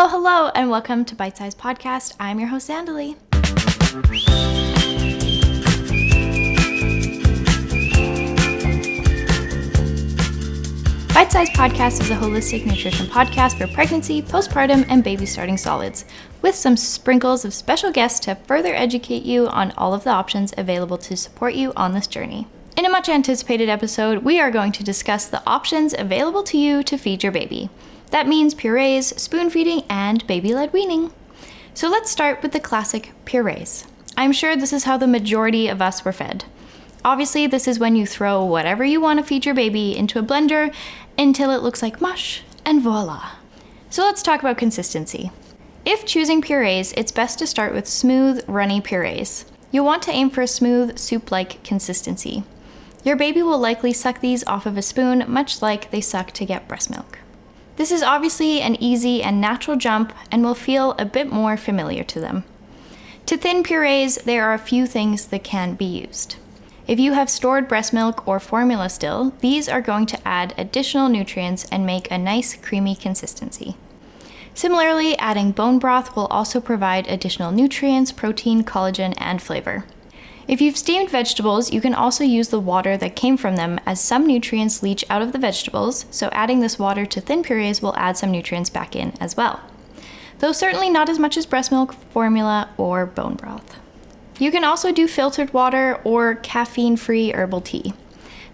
Hello, and welcome to Bitesized Podcast. I'm your host, Andalee. Bitesized Podcast is a holistic nutrition podcast for pregnancy, postpartum, and baby starting solids, with some sprinkles of special guests to further educate you on all of the options available to support you on this journey. In a much anticipated episode, we are going to discuss the options available to you to feed your baby. That means purees, spoon feeding, and baby-led weaning. So let's start with the classic purees. I'm sure this is how the majority of us were fed. Obviously, this is when you throw whatever you want to feed your baby into a blender until it looks like mush, and voila. So let's talk about consistency. If choosing purees, it's best to start with smooth, runny purees. You'll want to aim for a smooth, soup-like consistency. Your baby will likely suck these off of a spoon, much like they suck to get breast milk. This is obviously an easy and natural jump and will feel a bit more familiar to them. To thin purees, there are a few things that can be used. If you have stored breast milk or formula still, these are going to add additional nutrients and make a nice creamy consistency. Similarly, adding bone broth will also provide additional nutrients, protein, collagen, and flavor. If you've steamed vegetables, you can also use the water that came from them, as some nutrients leach out of the vegetables, so adding this water to thin purees will add some nutrients back in as well. Though certainly not as much as breast milk, formula, or bone broth. You can also do filtered water or caffeine-free herbal tea.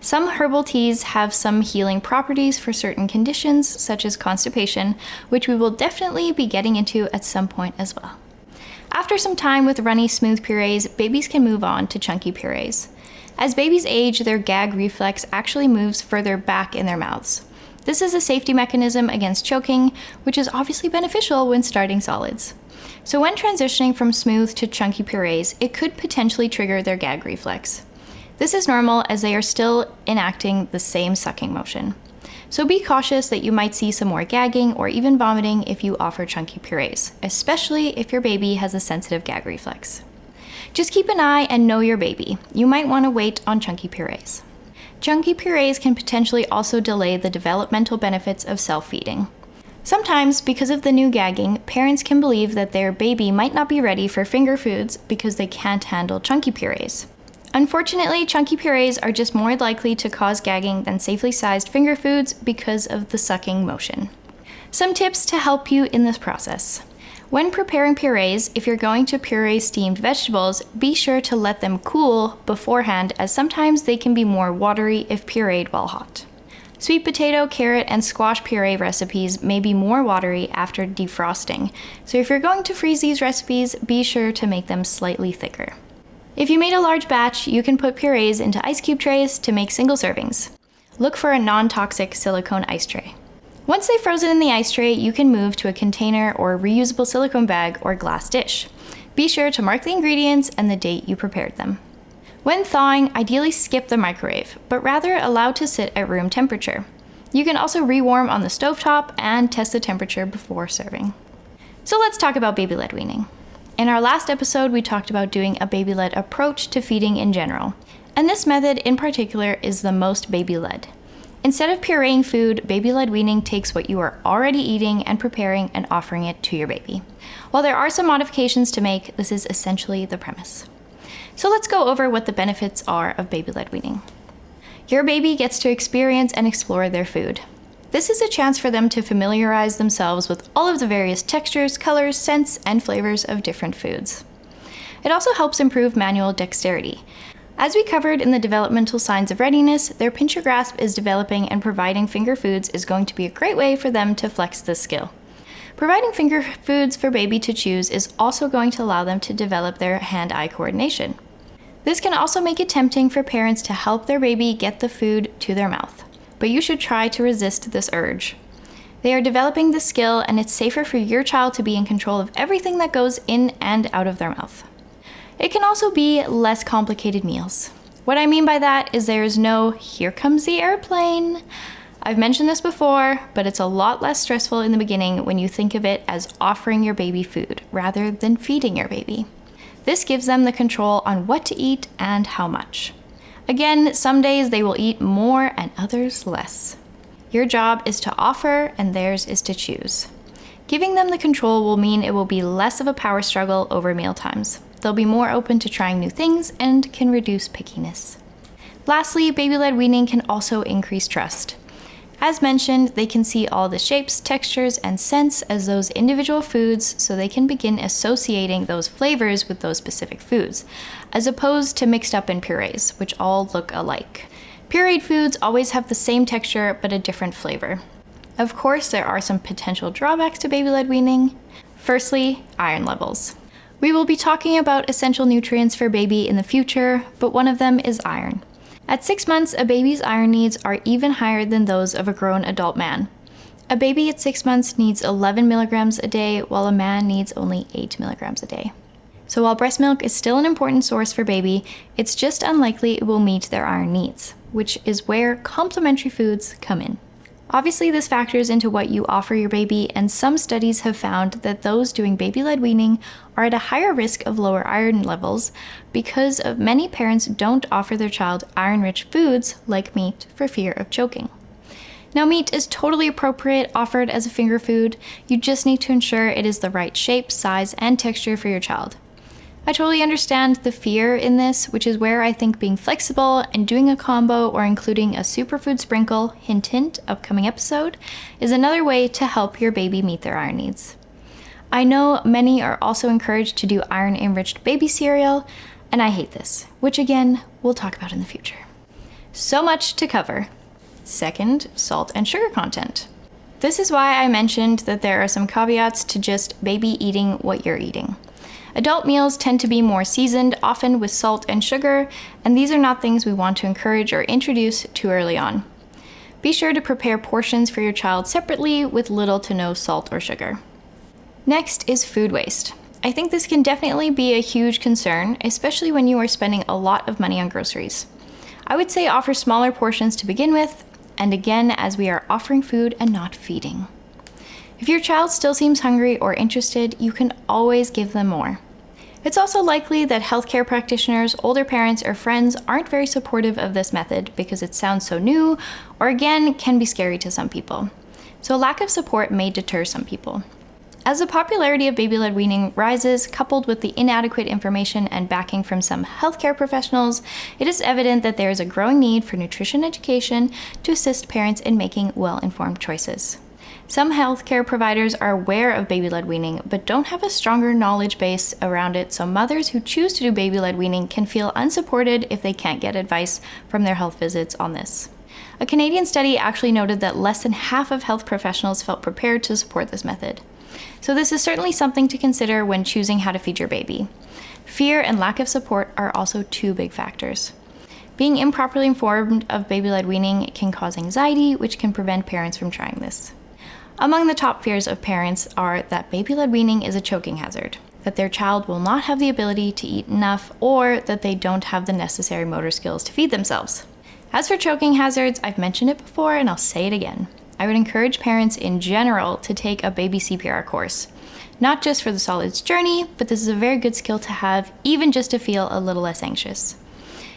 Some herbal teas have some healing properties for certain conditions, such as constipation, which we will definitely be getting into at some point as well. After some time with runny, smooth purees, babies can move on to chunky purees. As babies age, their gag reflex actually moves further back in their mouths. This is a safety mechanism against choking, which is obviously beneficial when starting solids. So when transitioning from smooth to chunky purees, it could potentially trigger their gag reflex. This is normal as they are still enacting the same sucking motion. So be cautious that you might see some more gagging or even vomiting if you offer chunky purees, especially if your baby has a sensitive gag reflex. Just keep an eye and know your baby. You might want to wait on chunky purees. Chunky purees can potentially also delay the developmental benefits of self-feeding. Sometimes, because of the new gagging, parents can believe that their baby might not be ready for finger foods because they can't handle chunky purees. Unfortunately, chunky purees are just more likely to cause gagging than safely sized finger foods because of the sucking motion. Some tips to help you in this process. When preparing purees, if you're going to puree steamed vegetables, be sure to let them cool beforehand, as sometimes they can be more watery if pureed while hot. Sweet potato, carrot, and squash puree recipes may be more watery after defrosting, so if you're going to freeze these recipes, be sure to make them slightly thicker. If you made a large batch, you can put purees into ice cube trays to make single servings. Look for a non-toxic silicone ice tray. Once they've frozen in the ice tray, you can move to a container or reusable silicone bag or glass dish. Be sure to mark the ingredients and the date you prepared them. When thawing, ideally skip the microwave, but rather allow to sit at room temperature. You can also rewarm on the stovetop and test the temperature before serving. So let's talk about baby-led weaning. In our last episode, we talked about doing a baby-led approach to feeding in general, and this method in particular is the most baby-led. Instead of pureeing food, baby-led weaning takes what you are already eating and preparing and offering it to your baby. While there are some modifications to make, this is essentially the premise. So let's go over what the benefits are of baby-led weaning. Your baby gets to experience and explore their food. This is a chance for them to familiarize themselves with all of the various textures, colors, scents, and flavors of different foods. It also helps improve manual dexterity. As we covered in the developmental signs of readiness, their pincher grasp is developing, and providing finger foods is going to be a great way for them to flex this skill. Providing finger foods for baby to choose is also going to allow them to develop their hand-eye coordination. This can also make it tempting for parents to help their baby get the food to their mouth. But you should try to resist this urge. They are developing this skill, and it's safer for your child to be in control of everything that goes in and out of their mouth. It can also be less complicated meals. What I mean by that is there is no "here comes the airplane." I've mentioned this before, but it's a lot less stressful in the beginning when you think of it as offering your baby food rather than feeding your baby. This gives them the control on what to eat and how much. Again, some days they will eat more and others less. Your job is to offer, and theirs is to choose. Giving them the control will mean it will be less of a power struggle over mealtimes. They'll be more open to trying new things and can reduce pickiness. Lastly, baby-led weaning can also increase trust. As mentioned, they can see all the shapes, textures, and scents as those individual foods, so they can begin associating those flavors with those specific foods, as opposed to mixed up in purees, which all look alike. Pureed foods always have the same texture but a different flavor. Of course, there are some potential drawbacks to baby-led weaning. Firstly, iron levels. We will be talking about essential nutrients for baby in the future, but one of them is iron. At 6 months, a baby's iron needs are even higher than those of a grown adult man. A baby at 6 months needs 11 milligrams a day, while a man needs only 8 milligrams a day. So while breast milk is still an important source for baby, it's just unlikely it will meet their iron needs, which is where complementary foods come in. Obviously, this factors into what you offer your baby, and some studies have found that those doing baby-led weaning are at a higher risk of lower iron levels because many parents don't offer their child iron-rich foods like meat for fear of choking. Now, meat is totally appropriate offered as a finger food. You just need to ensure it is the right shape, size, and texture for your child. I totally understand the fear in this, which is where I think being flexible and doing a combo or including a superfood sprinkle, hint hint, upcoming episode, is another way to help your baby meet their iron needs. I know many are also encouraged to do iron-enriched baby cereal, and I hate this, which again, we'll talk about in the future. So much to cover. Second, salt and sugar content. This is why I mentioned that there are some caveats to just baby eating what you're eating. Adult meals tend to be more seasoned, often with salt and sugar, and these are not things we want to encourage or introduce too early on. Be sure to prepare portions for your child separately with little to no salt or sugar. Next is food waste. I think this can definitely be a huge concern, especially when you are spending a lot of money on groceries. I would say offer smaller portions to begin with, and again, as we are offering food and not feeding. If your child still seems hungry or interested, you can always give them more. It's also likely that healthcare practitioners, older parents, or friends aren't very supportive of this method because it sounds so new, or again, can be scary to some people. So lack of support may deter some people. As the popularity of baby-led weaning rises, coupled with the inadequate information and backing from some healthcare professionals, it is evident that there is a growing need for nutrition education to assist parents in making well-informed choices. Some healthcare providers are aware of baby-led weaning, but don't have a stronger knowledge base around it, so mothers who choose to do baby-led weaning can feel unsupported if they can't get advice from their health visits on this. A Canadian study actually noted that less than half of health professionals felt prepared to support this method. So this is certainly something to consider when choosing how to feed your baby. Fear and lack of support are also two big factors. Being improperly informed of baby-led weaning can cause anxiety, which can prevent parents from trying this. Among the top fears of parents are that baby-led weaning is a choking hazard, that their child will not have the ability to eat enough, or that they don't have the necessary motor skills to feed themselves. As for choking hazards, I've mentioned it before and I'll say it again. I would encourage parents in general to take a baby CPR course. Not just for the solids journey, but this is a very good skill to have, even just to feel a little less anxious.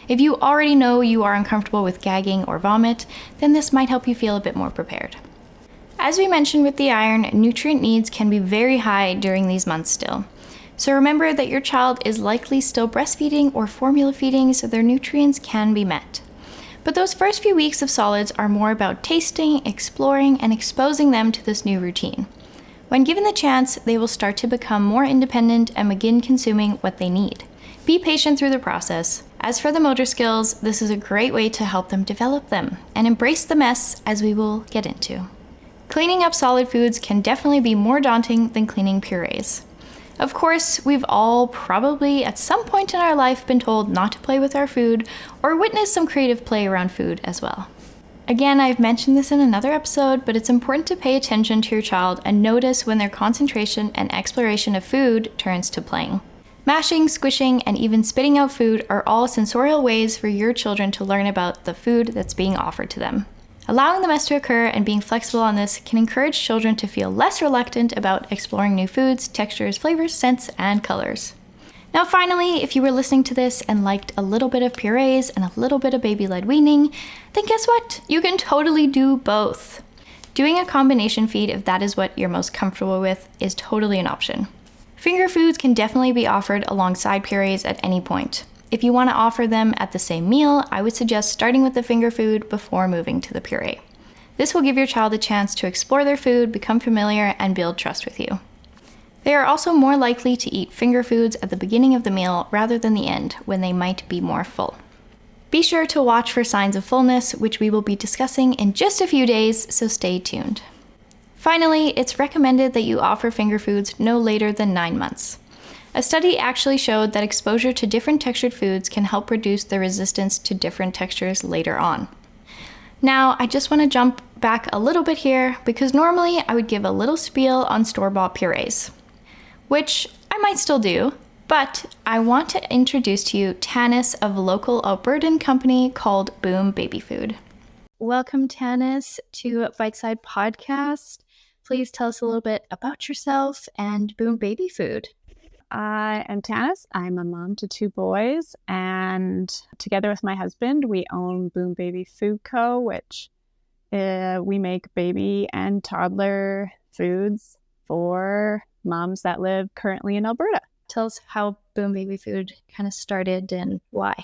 If you already know you are uncomfortable with gagging or vomit, then this might help you feel a bit more prepared. As we mentioned with the iron, nutrient needs can be very high during these months still. So remember that your child is likely still breastfeeding or formula feeding, so their nutrients can be met. But those first few weeks of solids are more about tasting, exploring, and exposing them to this new routine. When given the chance, they will start to become more independent and begin consuming what they need. Be patient through the process. As for the motor skills, this is a great way to help them develop them and embrace the mess, as we will get into. Cleaning up solid foods can definitely be more daunting than cleaning purees. Of course, we've all probably at some point in our life been told not to play with our food or witnessed some creative play around food as well. Again, I've mentioned this in another episode, but it's important to pay attention to your child and notice when their concentration and exploration of food turns to playing. Mashing, squishing, and even spitting out food are all sensorial ways for your children to learn about the food that's being offered to them. Allowing the mess to occur and being flexible on this can encourage children to feel less reluctant about exploring new foods, textures, flavors, scents, and colors. Now finally, if you were listening to this and liked a little bit of purees and a little bit of baby-led weaning, then guess what? You can totally do both. Doing a combination feed, if that is what you're most comfortable with, is totally an option. Finger foods can definitely be offered alongside purees at any point. If you want to offer them at the same meal, I would suggest starting with the finger food before moving to the puree. This will give your child a chance to explore their food, become familiar, and build trust with you. They are also more likely to eat finger foods at the beginning of the meal rather than the end, when they might be more full. Be sure to watch for signs of fullness, which we will be discussing in just a few days, so stay tuned. Finally, it's recommended that you offer finger foods no later than 9 months. A study actually showed that exposure to different textured foods can help reduce the resistance to different textures later on. Now, I just want to jump back a little bit here, because normally I would give a little spiel on store-bought purees, which I might still do, but I want to introduce to you Tanis of local Albertan company called Boom Baby Food. Welcome, Tanis, to Bitesized Podcast. Please tell us a little bit about yourself and Boom Baby Food. I am Tanis. I'm a mom to 2 boys, and together with my husband, we own Boom Baby Food Co., which we make baby and toddler foods for moms that live currently in Alberta. Tell us how Boom Baby Food kind of started and why.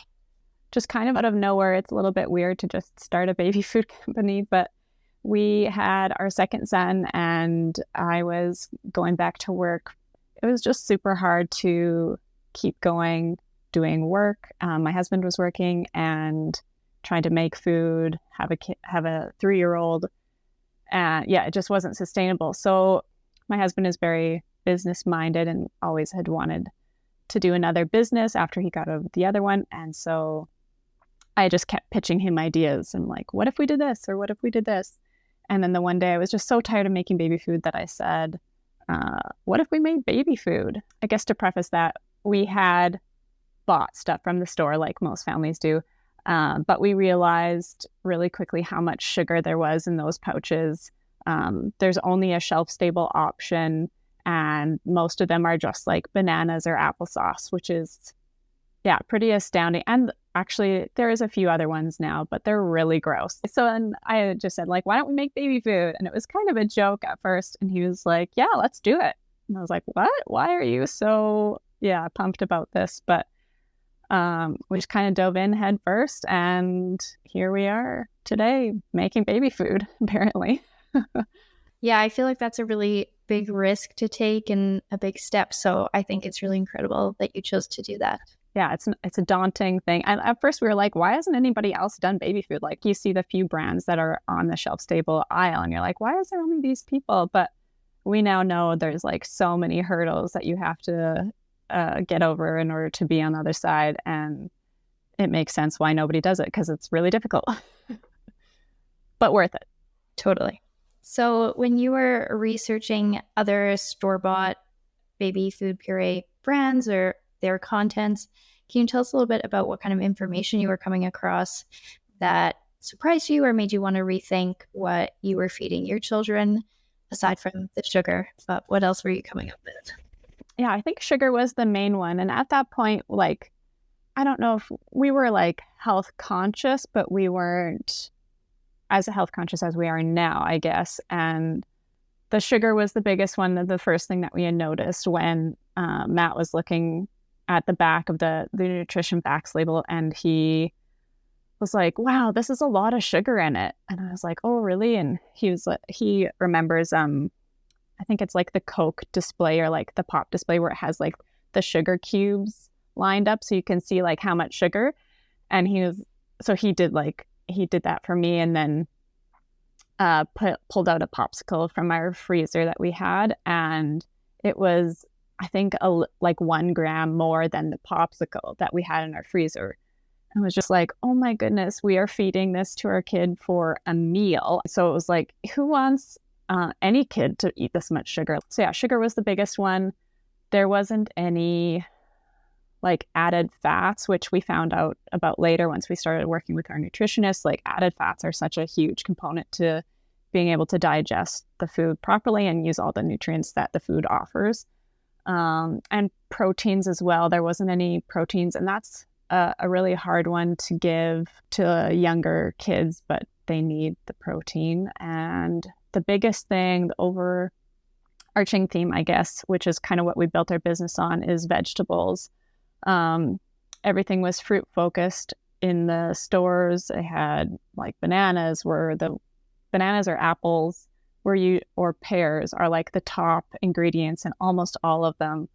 Just kind of out of nowhere. It's a little bit weird to just start a baby food company, but we had our second son and I was going back to work. It was just super hard to keep going, doing work. My husband was working and trying to make food, have a 3-year-old. And yeah, it just wasn't sustainable. So my husband is very business minded and always had wanted to do another business after he got out of the other one. And so I just kept pitching him ideas and like, what if we did this? Or what if we did this? And then the one day I was just so tired of making baby food that I said, what if we made baby food? I guess to preface that, we had bought stuff from the store like most families do. But we realized really quickly how much sugar there was in those pouches. There's only a shelf-stable option, and most of them are just like bananas or applesauce, which is, yeah, pretty astounding. And actually, there is a few other ones now, but they're really gross. So then I just said, like, why don't we make baby food? And it was kind of a joke at first. And he was like, yeah, let's do it. And I was like, what? Why are you so, pumped about this? But we just kind of dove in head first. And here we are today making baby food, apparently. Yeah, I feel like that's a really big risk to take and a big step. So I think it's really incredible that you chose to do that. Yeah, it's a daunting thing. And at first we were like, why hasn't anybody else done baby food? Like you see the few brands that are on the shelf stable aisle and you're like, why is there only these people? But we now know there's like so many hurdles that you have to get over in order to be on the other side. And it makes sense why nobody does it, because it's really difficult, but worth it. Totally. So when you were researching other store-bought baby food puree brands or their contents, can you tell us a little bit about what kind of information you were coming across that surprised you or made you want to rethink what you were feeding your children, aside from the sugar? But what else were you coming up with? Yeah, I think sugar was the main one. And at that point, like, I don't know if we were like health conscious, but we weren't as health conscious as we are now, I guess. And the sugar was the biggest one, the first thing that we had noticed when Matt was looking at the back of the nutrition facts label, and he was like, wow, this is a lot of sugar in it. And I was like, oh, really? And he remembers, I think it's like the Coke display or like the pop display where it has like the sugar cubes lined up so you can see like how much sugar. And he did that for me, and then pulled out a popsicle from our freezer that we had, and it was, I think, like 1 gram more than the popsicle that we had in our freezer. And I was just like, oh my goodness, we are feeding this to our kid for a meal. So it was like, who wants any kid to eat this much sugar? So yeah, sugar was the biggest one. There wasn't any like added fats, which we found out about later once we started working with our nutritionist. Like added fats are such a huge component to being able to digest the food properly and use all the nutrients that the food offers. And proteins as well. There wasn't any proteins, and that's a really hard one to give to younger kids, but they need the protein. And the biggest thing, the overarching theme, I guess, which is kind of what we built our business on, is vegetables. Everything was fruit focused in the stores. They had like bananas or apples or pears are like the top ingredients in almost all of them.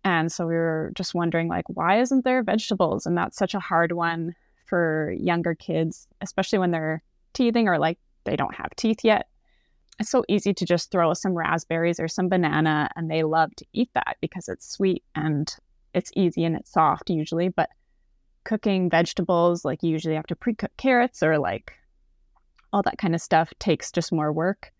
And so we were just wondering, like, why isn't there vegetables? And that's such a hard one for younger kids, especially when they're teething or like they don't have teeth yet. It's so easy to just throw some raspberries or some banana, and they love to eat that because it's sweet and it's easy and it's soft usually. But cooking vegetables, like you usually have to pre-cook carrots or like all that kind of stuff, takes just more work.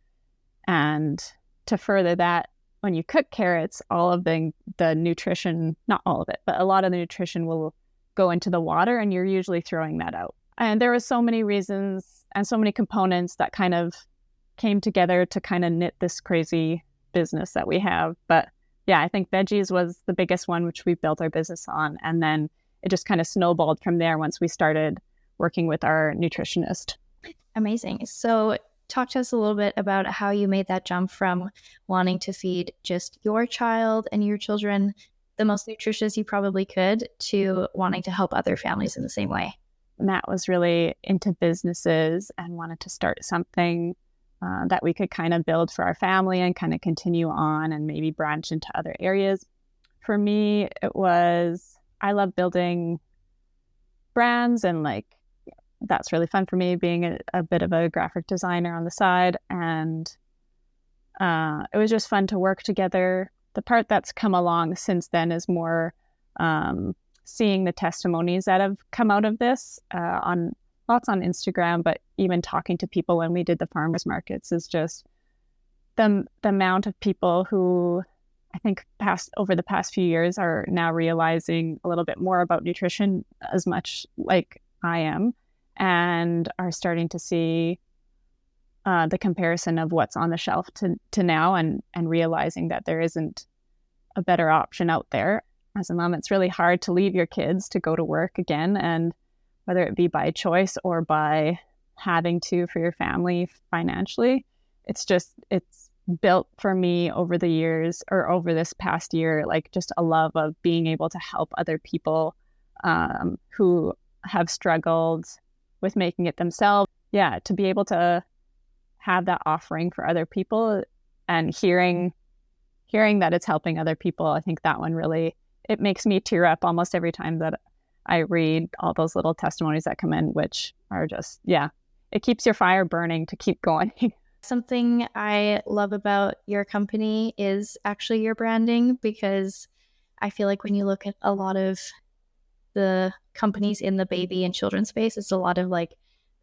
And to further that, when you cook carrots, all of the nutrition, not all of it, but a lot of the nutrition will go into the water, and you're usually throwing that out. And there were so many reasons and so many components that kind of came together to kind of knit this crazy business that we have. But yeah, I think veggies was the biggest one, which we built our business on. And then it just kind of snowballed from there once we started working with our nutritionist. Amazing. So talk to us a little bit about how you made that jump from wanting to feed just your child and your children the most nutritious you probably could to wanting to help other families in the same way. Matt was really into businesses and wanted to start something that we could kind of build for our family and kind of continue on and maybe branch into other areas. For me, I love building brands, and like that's really fun for me, being a bit of a graphic designer on the side. And it was just fun to work together. The part that's come along since then is more seeing the testimonies that have come out of this on lots on Instagram, but even talking to people when we did the farmers markets is just the amount of people who I think over the past few years are now realizing a little bit more about nutrition, as much like I am, and are starting to see the comparison of what's on the shelf to now, and realizing that there isn't a better option out there. As a mom, it's really hard to leave your kids to go to work again, and whether it be by choice or by having to for your family financially, it's built for me over the years, or over this past year, like just a love of being able to help other people who have struggled with making it themselves. Yeah, to be able to have that offering for other people and hearing that it's helping other people, I think that one really, it makes me tear up almost every time that I read all those little testimonies that come in, which are just, yeah, it keeps your fire burning to keep going. Something I love about your company is actually your branding, because I feel like when you look at a lot of the companies in the baby and children's space, it's a lot of like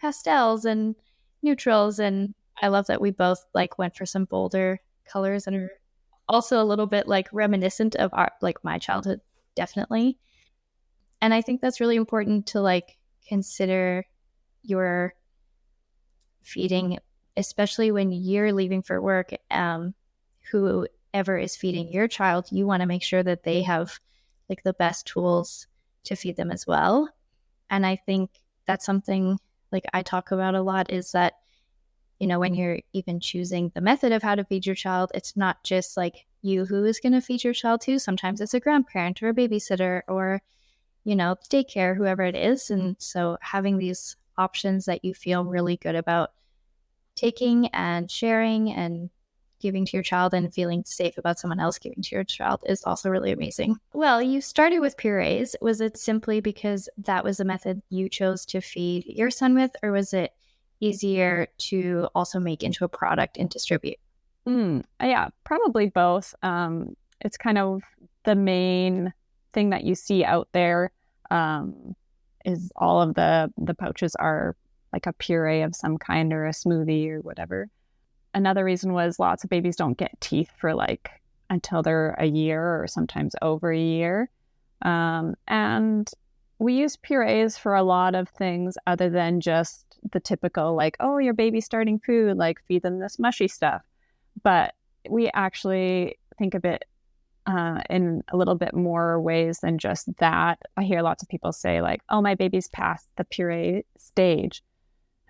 pastels and neutrals, and I love that we both like went for some bolder colors and are also a little bit like reminiscent of my childhood, definitely. And I think that's really important to like consider your feeding, especially when you're leaving for work. Whoever is feeding your child, you want to make sure that they have like the best tools to feed them as well. And I think that's something like I talk about a lot, is that, when you're even choosing the method of how to feed your child, it's not just like you who is going to feed your child too. Sometimes it's a grandparent or a babysitter or, daycare, whoever it is. And so having these options that you feel really good about taking and sharing and giving to your child, and feeling safe about someone else giving to your child, is also really amazing. Well, you started with purees. Was it simply because that was the method you chose to feed your son with, or was it easier to also make into a product and distribute? Yeah, probably both. It's kind of the main thing that you see out there, is all of the pouches are like a puree of some kind or a smoothie or whatever. Another reason was lots of babies don't get teeth for like until they're a year or sometimes over a year. And we use purees for a lot of things other than just the typical like, oh, your baby's starting food, like feed them this mushy stuff. But we actually think of it in a little bit more ways than just that. I hear lots of people say like, oh, my baby's past the puree stage.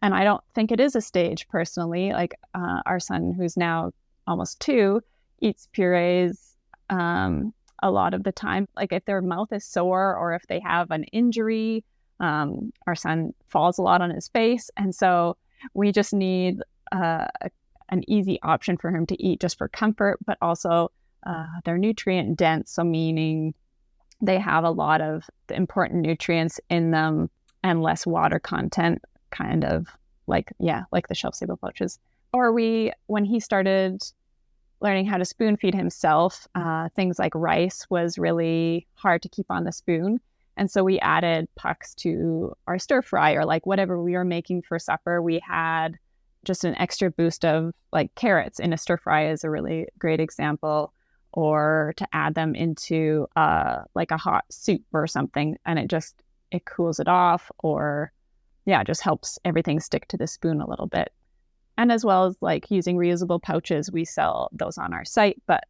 And I don't think it is a stage personally. Like our son, who's now almost 2, eats purees a lot of the time. Like if their mouth is sore or if they have an injury, our son falls a lot on his face. And so we just need an easy option for him to eat just for comfort, but also they're nutrient dense. So meaning they have a lot of the important nutrients in them and less water content, kind of like the shelf-stable pouches. Or when he started learning how to spoon feed himself, things like rice was really hard to keep on the spoon. And so we added pucks to our stir fry, or like whatever we were making for supper, we had just an extra boost of like carrots in a stir fry is a really great example, or to add them into like a hot soup or something, and it cools it off, or just helps everything stick to the spoon a little bit. And as well as like using reusable pouches, we sell those on our site, but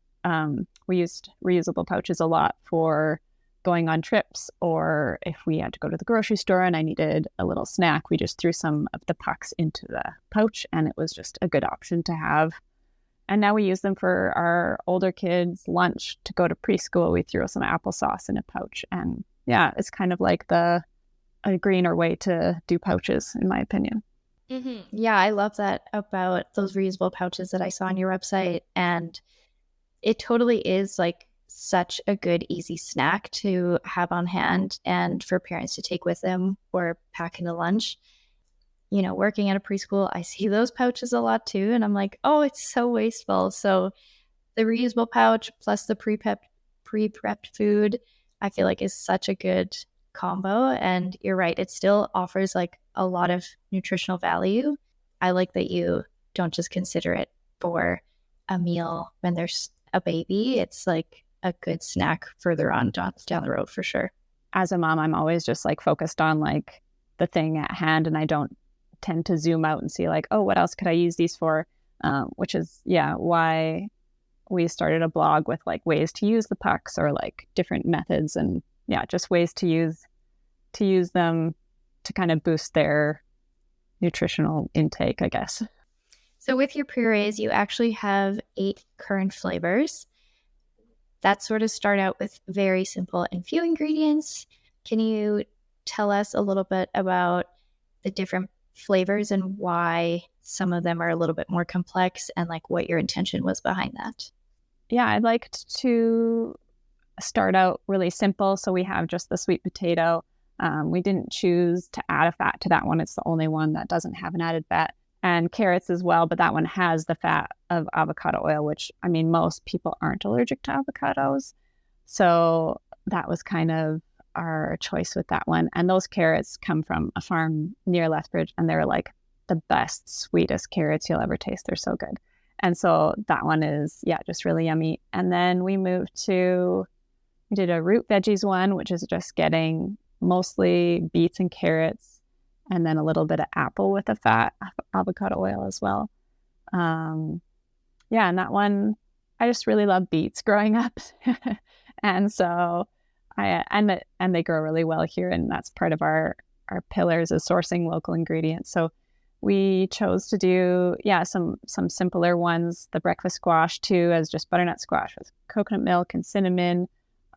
we used reusable pouches a lot for going on trips, or if we had to go to the grocery store and I needed a little snack, we just threw some of the pucks into the pouch, and it was just a good option to have. And now we use them for our older kids' lunch to go to preschool. We throw some applesauce in a pouch, and it's kind of like a greener way to do pouches, in my opinion. Mm-hmm. Yeah, I love that about those reusable pouches that I saw on your website. And it totally is like such a good, easy snack to have on hand and for parents to take with them or pack into lunch. You know, working at a preschool, I see those pouches a lot too. And I'm like, oh, it's so wasteful. So the reusable pouch plus the pre-prepped food, I feel like is such a good combo. And you're right, it still offers like a lot of nutritional value. I like that you don't just consider it for a meal when there's a baby. It's like a good snack further on down the road for sure. As a mom, I'm always just like focused on like the thing at hand, and I don't tend to zoom out and see like, oh, what else could I use these for? Which is why we started a blog with like ways to use the pucks, or like different methods, and just ways to use them to kind of boost their nutritional intake, I guess. So with your purees, you actually have 8 current flavors that sort of start out with very simple and few ingredients. Can you tell us a little bit about the different flavors and why some of them are a little bit more complex, and like what your intention was behind that? Yeah, I'd like to start out really simple. So we have just the sweet potato. We didn't choose to add a fat to that one. It's the only one that doesn't have an added fat. And carrots as well, but that one has the fat of avocado oil, which, I mean, most people aren't allergic to avocados. So that was kind of our choice with that one. And those carrots come from a farm near Lethbridge, and they're like the best, sweetest carrots you'll ever taste. They're so good. And so that one is, just really yummy. And then we did a root veggies one, which is just getting mostly beets and carrots, and then a little bit of apple with the fat avocado oil as well. And that one, I just really love beets growing up. And so and they grow really well here. And that's part of our pillars is sourcing local ingredients. So we chose to do, some simpler ones. The breakfast squash too, as just butternut squash with coconut milk and cinnamon.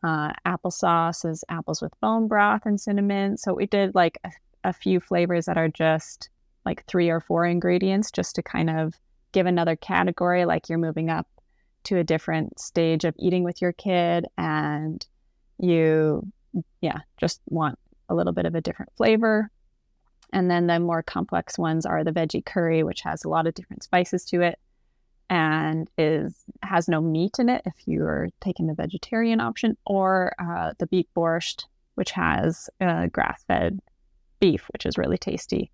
Applesauce is apples with bone broth and cinnamon. So we did like a few flavors that are just like 3 or 4 ingredients, just to kind of give another category, like you're moving up to a different stage of eating with your kid, and you just want a little bit of a different flavor. And then the more complex ones are the veggie curry, which has a lot of different spices to it and has no meat in it if you're taking the vegetarian option, or the beef borscht, which has grass-fed beef, which is really tasty.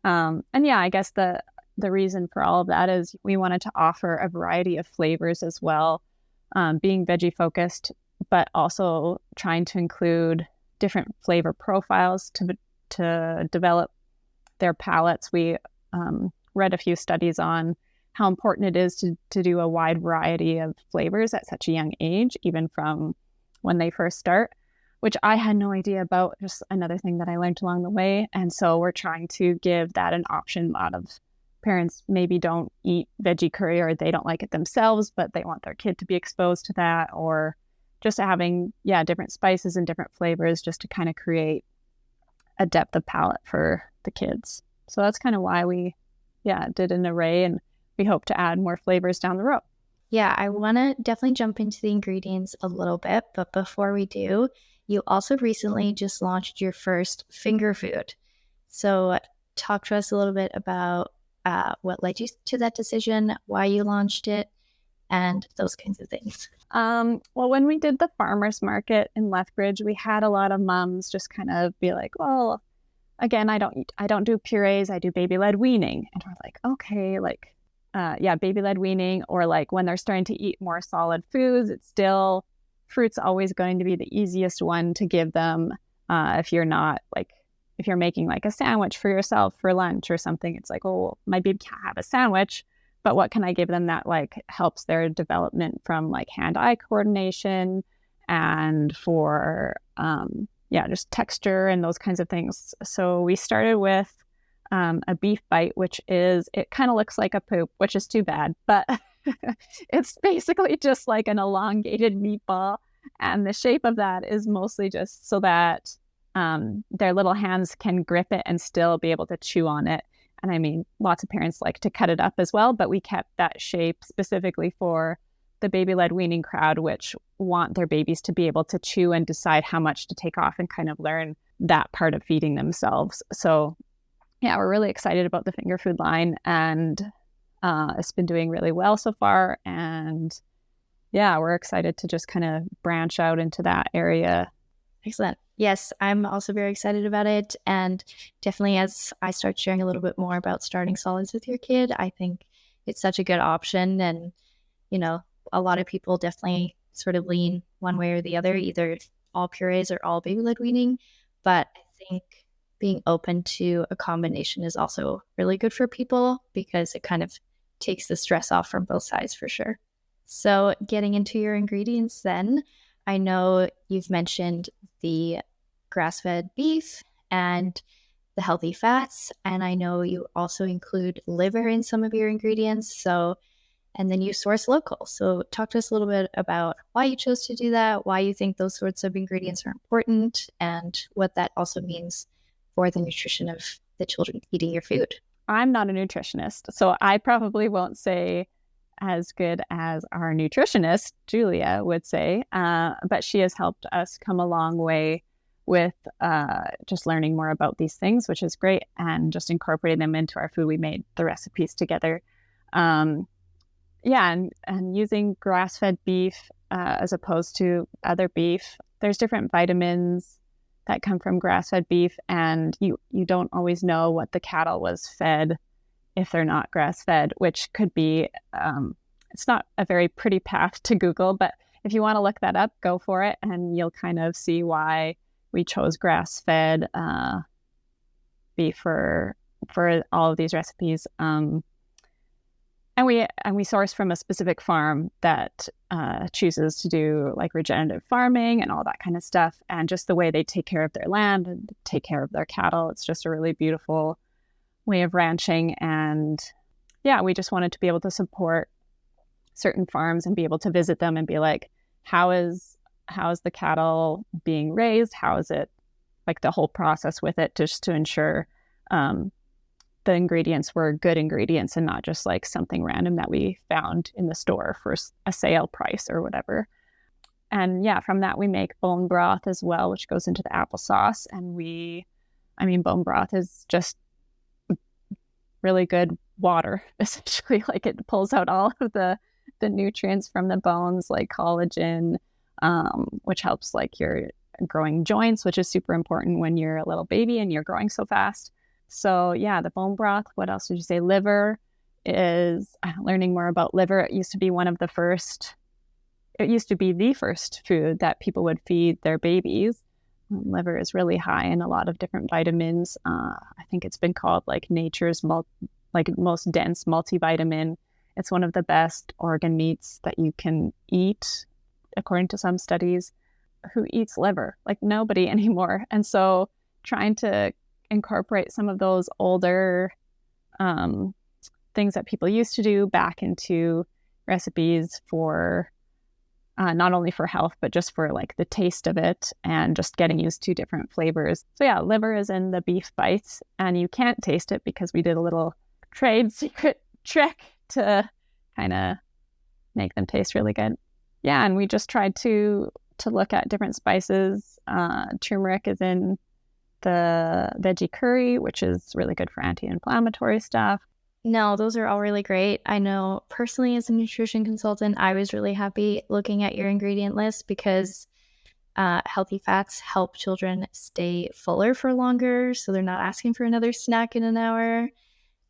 I guess the reason for all of that is we wanted to offer a variety of flavors as well, being veggie focused, but also trying to include different flavor profiles to develop their palates. We read a few studies on how important it is to do a wide variety of flavors at such a young age, even from when they first start, which I had no idea about, just another thing that I learned along the way. And so we're trying to give that an option. A lot of parents maybe don't eat veggie curry, or they don't like it themselves, but they want their kid to be exposed to that, or just having, different spices and different flavors just to kind of create a depth of palate for the kids. So that's kind of why we, did an array, and we hope to add more flavors down the road. Yeah, I want to definitely jump into the ingredients a little bit, but before we do, you also recently just launched your first finger food. So talk to us a little bit about what led you to that decision, why you launched it, and those kinds of things. Well, when we did the farmers market in Lethbridge, we had a lot of moms just kind of be like, well, again, I don't do purees, I do baby-led weaning. And we're like, okay, like, baby-led weaning, or like when they're starting to eat more solid foods, it's still, fruit's always going to be the easiest one to give them. If you're making like a sandwich for yourself for lunch or something, it's like, oh, my baby can't have a sandwich, but what can I give them that like helps their development from like hand-eye coordination and for, just texture and those kinds of things. So we started with a beef bite, it kind of looks like a poop, which is too bad, but it's basically just like an elongated meatball. And the shape of that is mostly just so that their little hands can grip it and still be able to chew on it. And I mean, lots of parents like to cut it up as well, but we kept that shape specifically for the baby-led weaning crowd, which want their babies to be able to chew and decide how much to take off and kind of learn that part of feeding themselves. So yeah, we're really excited about the finger food line, and it's been doing really well so far. And yeah, we're excited to just kind of branch out into that area. Excellent. Yes, I'm also very excited about it. And definitely as I start sharing a little bit more about starting solids with your kid, I think it's such a good option. And, a lot of people definitely sort of lean one way or the other, either all purees or all baby-led weaning. But I think being open to a combination is also really good for people, because it kind of takes the stress off from both sides for sure. So getting into your ingredients then, I know you've mentioned the grass-fed beef and the healthy fats, and I know you also include liver in some of your ingredients. And then you source local. So talk to us a little bit about why you chose to do that, why you think those sorts of ingredients are important, and what that also means for the nutrition of the children eating your food. I'm not a nutritionist, so I probably won't say as good as our nutritionist, Julia, would say, but she has helped us come a long way with just learning more about these things, which is great, and just incorporating them into our food. We made the recipes together. And using grass-fed beef as opposed to other beef. There's different vitamins that come from grass-fed beef, and you don't always know what the cattle was fed if they're not grass-fed, which could be, it's not a very pretty path to Google, but if you want to look that up, go for it, and you'll kind of see why we chose grass-fed beef for all of these recipes. And we source from a specific farm that chooses to do like regenerative farming and all that kind of stuff. And just the way they take care of their land and take care of their cattle, it's just a really beautiful way of ranching. And yeah, we just wanted to be able to support certain farms and be able to visit them and be like, how is the cattle being raised? How is it, like the whole process with it, just to ensure the ingredients were good ingredients and not just like something random that we found in the store for a sale price or whatever. And yeah, from that we make bone broth as well, which goes into the applesauce. And bone broth is just really good water, essentially. Like it pulls out all of the nutrients from the bones, like collagen, which helps like your growing joints, which is super important when you're a little baby and you're growing so fast. So yeah, the bone broth. What else did you say? Liver is learning more about liver. It used to be the first food that people would feed their babies. Liver is really high in a lot of different vitamins. I think it's been called like nature's most dense multivitamin. It's one of the best organ meats that you can eat, according to some studies. who eats liver, like nobody anymore. And so trying to incorporate some of those older things that people used to do back into recipes for not only for health, but just for like the taste of it and just getting used to different flavors. So yeah, liver is in the beef bites, and you can't taste it because we did a little trade secret trick to kind of make them taste really good. Yeah, and we just tried to look at different spices. Turmeric is in the veggie curry, which is really good for anti-inflammatory stuff. No, those are all really great. I know personally as a nutrition consultant, I was really happy looking at your ingredient list because healthy fats help children stay fuller for longer, so they're not asking for another snack in an hour.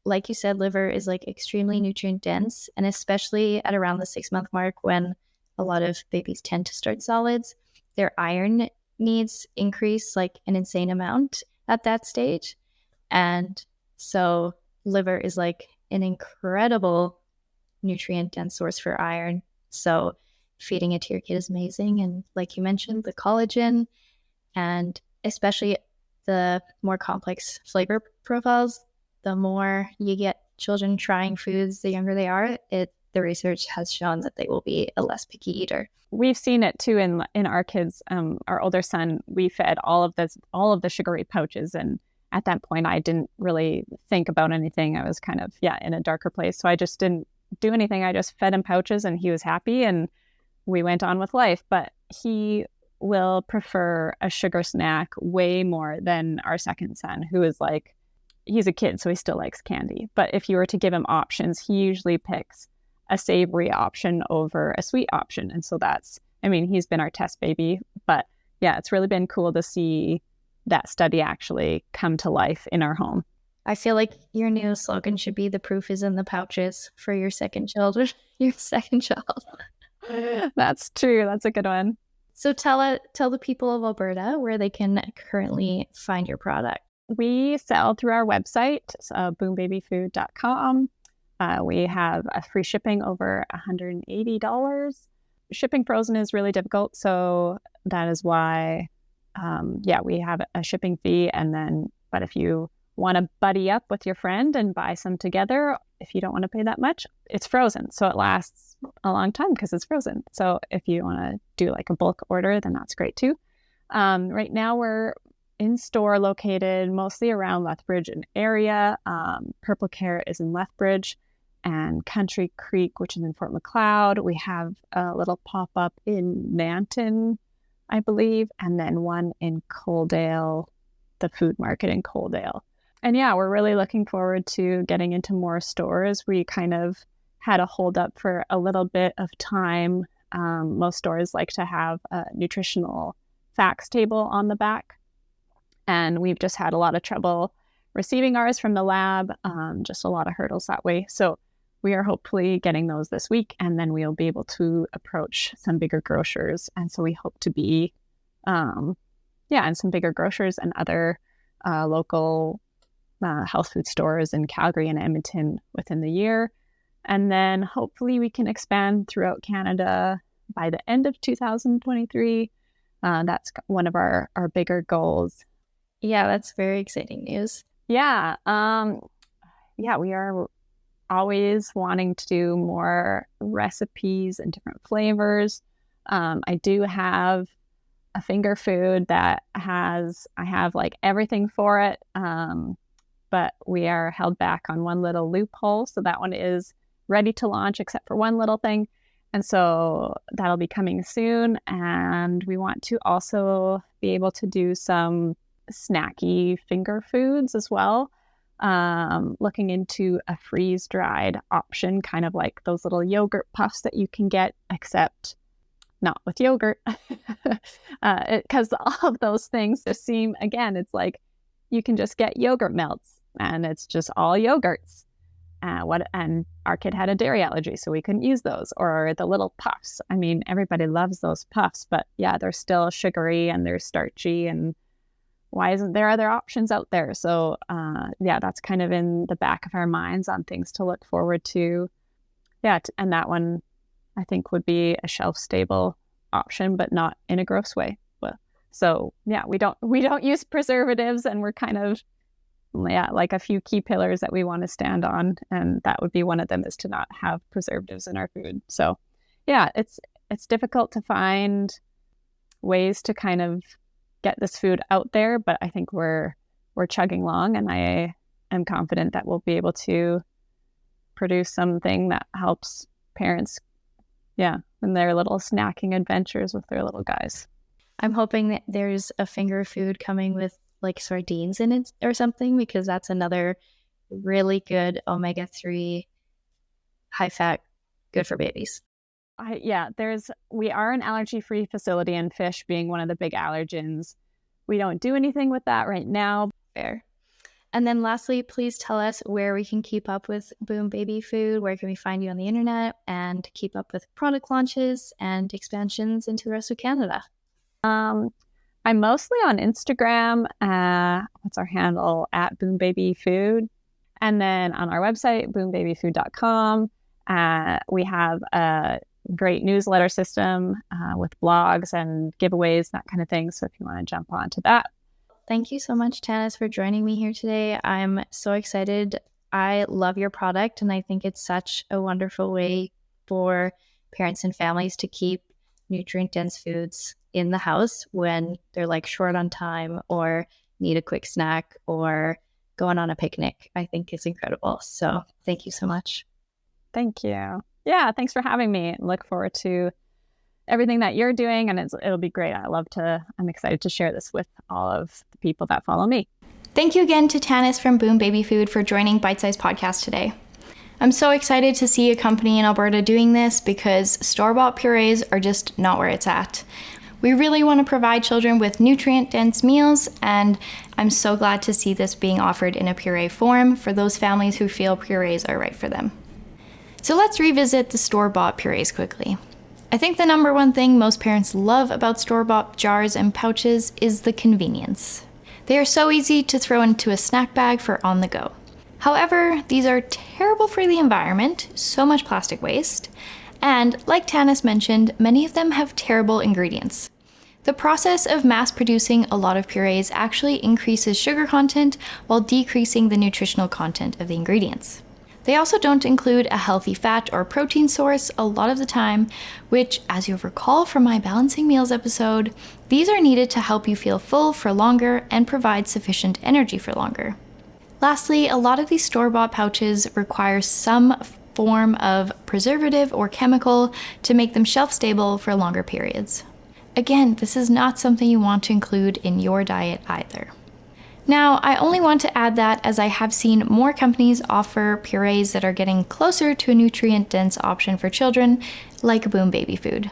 Like you said, liver is like extremely nutrient dense, and especially at around the 6-month mark when a lot of babies tend to start solids, their iron needs increase like an insane amount at that stage. And so liver is like an incredible nutrient dense source for iron. So feeding it to your kid is amazing. And like you mentioned, the collagen and especially the more complex flavor profiles, the more you get children trying foods, the younger they are, the research has shown that they will be a less picky eater. We've seen it too in our kids. Our older son, we fed all of the sugary pouches, and at that point, I didn't really think about anything. I was kind of in a darker place, so I just didn't do anything. I just fed him pouches, and he was happy, and we went on with life. But he will prefer a sugar snack way more than our second son, who is like, he's a kid, so he still likes candy. But if you were to give him options, he usually picks a savory option over a sweet option. And so he's been our test baby. But yeah, it's really been cool to see that study actually come to life in our home. I feel like your new slogan should be "The proof is in the pouches" for your second child. That's true. That's a good one. So tell the people of Alberta where they can currently find your product. We sell through our website, boombabyfood.com. We have a free shipping over $180. Shipping frozen is really difficult, so that is why, we have a shipping fee. But if you want to buddy up with your friend and buy some together, if you don't want to pay that much, it's frozen, so it lasts a long time because it's frozen. So if you want to do like a bulk order, then that's great too. Right now we're in store located mostly around Lethbridge and area. Purple Care is in Lethbridge, and Country Creek, which is in Fort Macleod. We have a little pop-up in Nanton, I believe, and then one in Coaldale, the food market in Coaldale. And yeah, we're really looking forward to getting into more stores. We kind of had a hold up for a little bit of time. Most stores like to have a nutritional facts table on the back, and we've just had a lot of trouble receiving ours from the lab, just a lot of hurdles that way. So we are hopefully getting those this week, and then we'll be able to approach some bigger grocers. And so we hope to be, in some bigger grocers and other local health food stores in Calgary and Edmonton within the year. And then hopefully we can expand throughout Canada by the end of 2023. That's one of our bigger goals. Yeah, that's very exciting news. Yeah. We are always wanting to do more recipes and different flavors. I do have a finger food that I have like everything for it. But we are held back on one little loophole. So that one is ready to launch except for one little thing. And so that'll be coming soon. And we want to also be able to do some snacky finger foods as well. Looking into a freeze-dried option, kind of like those little yogurt puffs that you can get, except not with yogurt. Because all of those things just seem, again, it's like you can just get yogurt melts and it's just all yogurts. And our kid had a dairy allergy, so we couldn't use those. Or the little puffs. I mean, everybody loves those puffs, but yeah, they're still sugary and they're starchy, and why isn't there other options out there? So that's kind of in the back of our minds on things to look forward to. Yeah, and that one I think would be a shelf-stable option, but not in a gross way. So yeah, we don't use preservatives, and we're kind of, like a few key pillars that we want to stand on, and that would be one of them, is to not have preservatives in our food. So yeah, it's difficult to find ways to kind of get this food out there, but I think we're chugging along, and I am confident that we'll be able to produce something that helps parents, in their little snacking adventures with their little guys. I'm hoping that there's a finger food coming with like sardines in it or something, because that's another really good omega-3 high fat, good for babies. We are an allergy-free facility, and fish being one of the big allergens. We don't do anything with that right now. Fair. And then lastly, please tell us where we can keep up with Boom Baby Food. Where can we find you on the internet and keep up with product launches and expansions into the rest of Canada? I'm mostly on Instagram. What's our handle? @BoomBabyFood. And then on our website, boombabyfood.com. We have a great newsletter system with blogs and giveaways, that kind of thing. So if you want to jump onto that. Thank you so much, Tanis, for joining me here today. I'm so excited. I love your product, and I think it's such a wonderful way for parents and families to keep nutrient-dense foods in the house when they're like short on time or need a quick snack or going on a picnic. I think it's incredible. So thank you so much. Thank you. Yeah, thanks for having me. Look forward to everything that you're doing, and it'll be great. I'm excited to share this with all of the people that follow me. Thank you again to Tanis from Boom Baby Food for joining Bitesized Podcast today. I'm so excited to see a company in Alberta doing this, because store-bought purees are just not where it's at. We really want to provide children with nutrient-dense meals, and I'm so glad to see this being offered in a puree form for those families who feel purees are right for them. So let's revisit the store-bought purees quickly. I think the number one thing most parents love about store-bought jars and pouches is the convenience. They are so easy to throw into a snack bag for on the go. However, these are terrible for the environment, so much plastic waste, and like Tanis mentioned, many of them have terrible ingredients. The process of mass producing a lot of purees actually increases sugar content while decreasing the nutritional content of the ingredients. They also don't include a healthy fat or protein source a lot of the time, which, as you'll recall from my Balancing Meals episode, these are needed to help you feel full for longer and provide sufficient energy for longer. Lastly, a lot of these store-bought pouches require some form of preservative or chemical to make them shelf-stable for longer periods. Again, this is not something you want to include in your diet either. Now, I only want to add that as I have seen more companies offer purees that are getting closer to a nutrient-dense option for children, like Boom Baby Food.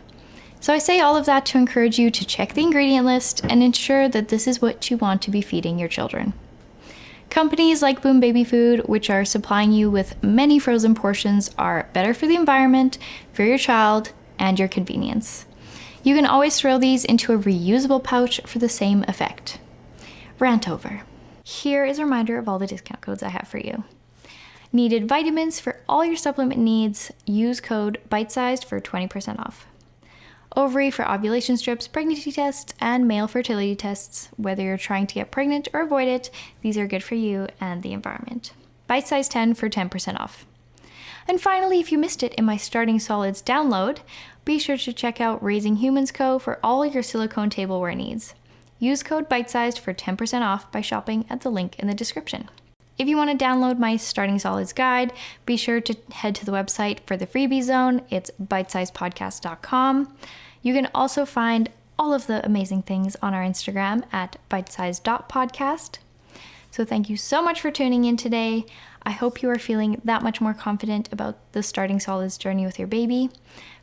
So I say all of that to encourage you to check the ingredient list and ensure that this is what you want to be feeding your children. Companies like Boom Baby Food, which are supplying you with many frozen portions, are better for the environment, for your child, and your convenience. You can always throw these into a reusable pouch for the same effect. Rant over. Here is a reminder of all the discount codes I have for you. Needed vitamins for all your supplement needs, use code Bitesized for 20% off. Ovary for ovulation strips, pregnancy tests, and male fertility tests. Whether you're trying to get pregnant or avoid it, these are good for you and the environment. Bitesize 10 for 10% off. And finally, if you missed it in my Starting Solids download, be sure to check out Raising Humans Co. for all your silicone tableware needs. Use code Bitesized for 10% off by shopping at the link in the description. If you want to download my Starting Solids guide, be sure to head to the website for the freebie zone. It's bitesizedpodcast.com. You can also find all of the amazing things on our Instagram at bitesized.podcast. So thank you so much for tuning in today. I hope you are feeling that much more confident about the Starting Solids journey with your baby.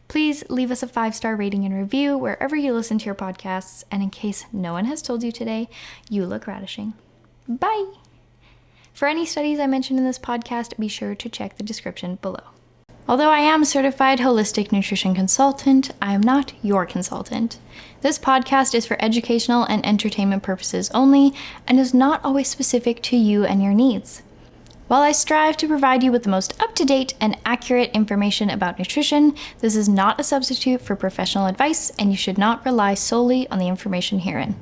Please leave us a 5-star rating and review wherever you listen to your podcasts. And in case no one has told you today, you look radishing. Bye! For any studies I mentioned in this podcast, be sure to check the description below. Although I am a certified holistic nutrition consultant, I am not your consultant. This podcast is for educational and entertainment purposes only and is not always specific to you and your needs. While I strive to provide you with the most up-to-date and accurate information about nutrition, this is not a substitute for professional advice, and you should not rely solely on the information herein.